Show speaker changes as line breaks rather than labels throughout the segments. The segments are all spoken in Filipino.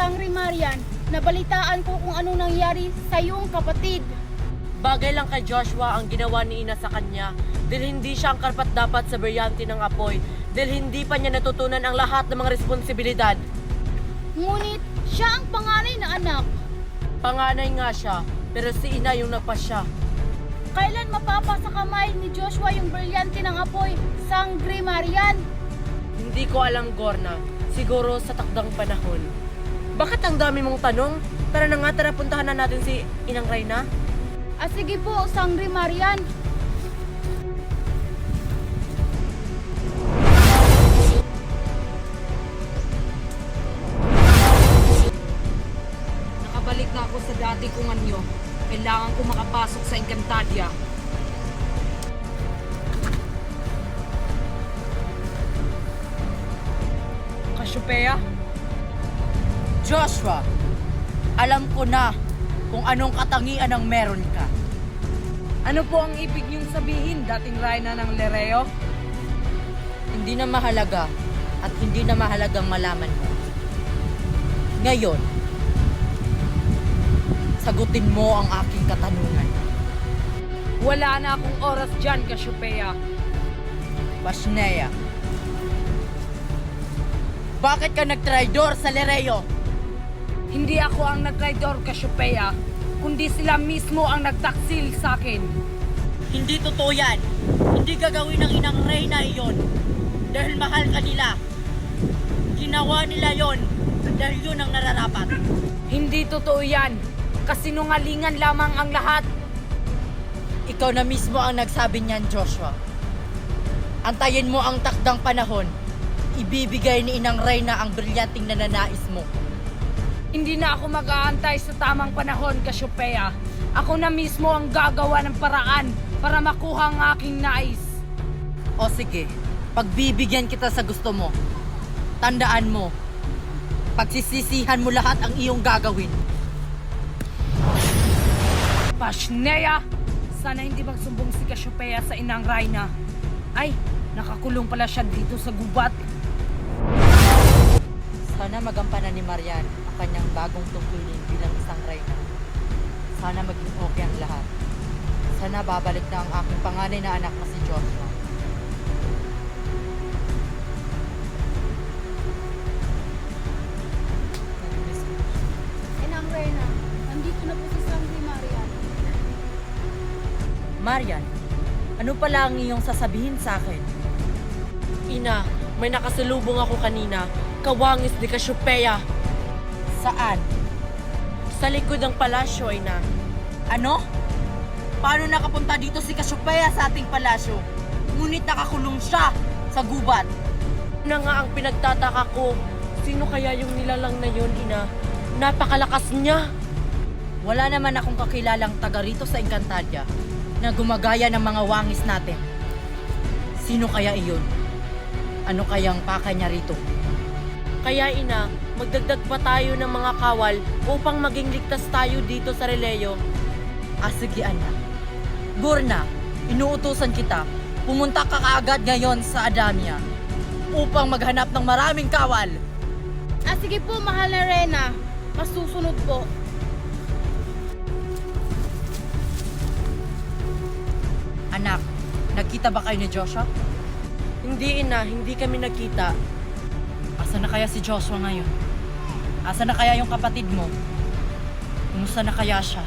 Sangre Marian, nabalitaan ko kung anong nangyari sa iyong kapatid.
Bagay lang kay Joshua ang ginawa ni Ina sa kanya dahil hindi siya ang karapat-dapat sa brilyante ng apoy dahil hindi pa niya natutunan ang lahat ng mga responsibilidad.
Ngunit siya ang panganay na anak.
Panganay nga siya, pero si Ina yung nagpasya.
Kailan mapapa sa kamay ni Joshua yung brilyante ng apoy, Sangre Marian?
Hindi ko alam, Gorna. Siguro sa takdang panahon. Bakit ang dami mong tanong? Tara na nga, tara puntahan na natin si Inang Reyna.
Sige po, Sangre Marian.
Nakabalik na ako sa dati kong anyo. Kailangan ko makapasok sa Encantadia. Cassiopeia?
Joshua, alam ko na kung anong katangian ang meron ka.
Ano po ang ibig niyong sabihin, dating Reyna ng Lereo?
Hindi na mahalaga at hindi na mahalagang malaman mo. Ngayon, sagutin mo ang aking katanungan.
Wala na akong oras dyan, Cassiopeia.
Pasnea, bakit ka nagtraidor sa Lereo?
Hindi ako ang nagtraidor, Cassiopeia, kundi sila mismo ang nagtaksil sa akin.
Hindi totoo yan. Hindi gagawin ng Inang Reyna iyon. Dahil mahal ka nila. Ginawa nila yon dahil yun ang nararapat.
Hindi totoo yan. Kasinungalingan lamang ang lahat.
Ikaw na mismo ang nagsabi niyan, Joshua. Antayin mo ang takdang panahon. Ibibigay ni Inang Reyna ang brilyanting nananais mo.
Hindi na ako mag-aantay sa tamang panahon, Cassiopeia. Ako na mismo ang gagawa ng paraan para makuha ang aking nais.
O sige, pagbibigyan kita sa gusto mo. Tandaan mo, pagsisisihan mo lahat ang iyong gagawin.
Pasnea! Sana hindi magsumbong si Cassiopeia sa Inang Reyna. Ay, nakakulong pala siya dito sa gubat.
Sana magampanan ni Marian ang kanyang bagong tungkulin bilang isang reyna. Sana maging okay ang lahat. Sana babalik na ang aking panganay na anak na si Joshua.
Inang Reyna, nandito na po si Sangre Marian.
Marian, ano pala ang iyong sasabihin sa akin?
Ina, may nakasalubong ako kanina. Kawangis ni Cassiopeia.
Saan?
Sa likod ng palasyo, Ina.
Ano? Paano nakapunta dito si Cassiopeia sa ating palasyo? Ngunit nakakulong siya sa gubat.
Na nga ang pinagtataka ko. Sino kaya yung nilalang na yun, Ina? Napakalakas niya.
Wala naman akong kakilalang taga rito sa Encantadia na gumagaya ng mga wangis natin. Sino kaya iyon? Ano kayang paka niya rito?
Kaya, Ina, magdagdag pa tayo ng mga kawal upang maging ligtas tayo dito sa Releo.
Sige, anak. Gorna, inuutusan kita. Pumunta ka kaagad ngayon sa Adamia upang maghanap ng maraming kawal.
Sige po, mahal na Reyna. Masusunod po.
Anak, nagkita ba kayo ni Joshua?
Hindi, Ina, hindi kami nagkita.
Asa na kaya si Joshua ngayon? Asa na kaya yung kapatid mo? Kumusta na kaya siya?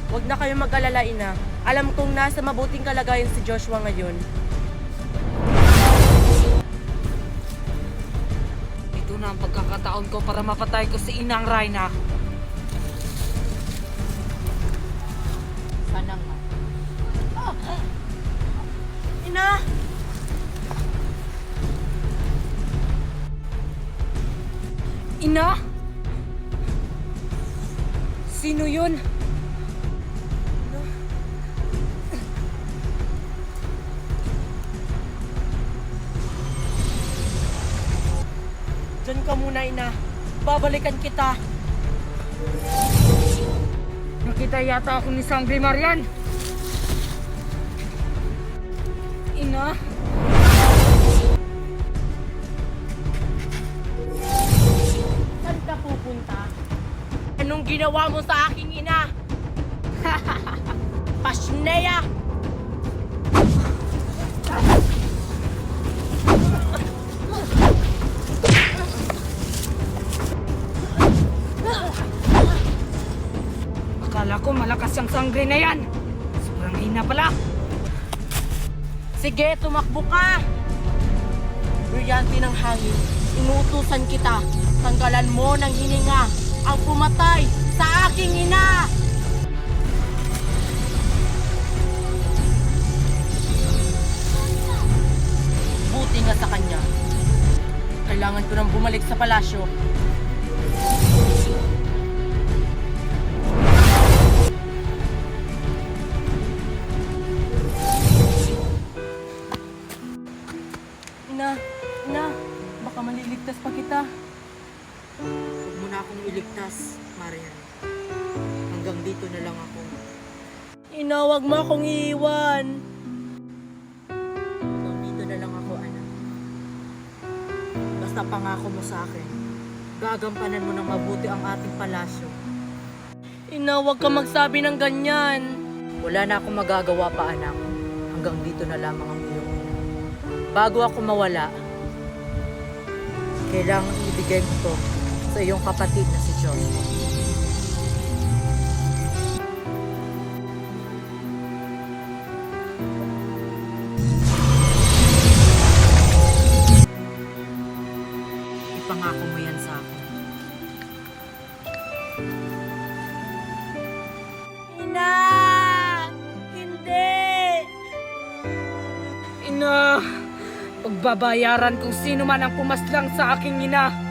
Huwag na kayong mag-alala, Ina. Alam kong nasa mabuting kalagayan si Joshua ngayon.
Ito na ang pagkakataon ko para mapatay ko si Inang Reyna.
Sana nga.
Ina!
Ina? Sino yun?
Diyan ka muna, Ina. Babalikan kita.
Nakita yata ako ni Sangre Marian. Ina?
ginawa mo sa aking ina. Pasneya!
Akala ko malakas yung sangre na yan. Sobrang hina pala.
Sige, tumakbo ka! Brilyante ng hangin, inuutusan kita. Tanggalan mo ng hininga ang pumatay sa aking ina! Buti nga sa kanya. Kailangan ko nang bumalik sa palasyo. Ina, baka maliligtas pa kita.
Huwag mo na akong iligtas, Marian. Hanggang dito na lang ako.
Ina, wag mo akong iiwan.
Hanggang dito na lang ako, anak. Basta pangako mo sa akin, gagampanan mo ng mabuti ang ating palasyo.
Ina, wag ka magsabi ng ganyan.
Wala na akong magagawa pa, anak. Hanggang dito na lamang ang iyong ina. Bago ako mawala, kailangan ibigay mo to sa iyong kapatid na si Joshua. Ipangako mo yan sa akin.
Ina! Hindi!
Ina, pagbabayaran kung sino man ang pumaslang sa aking ina.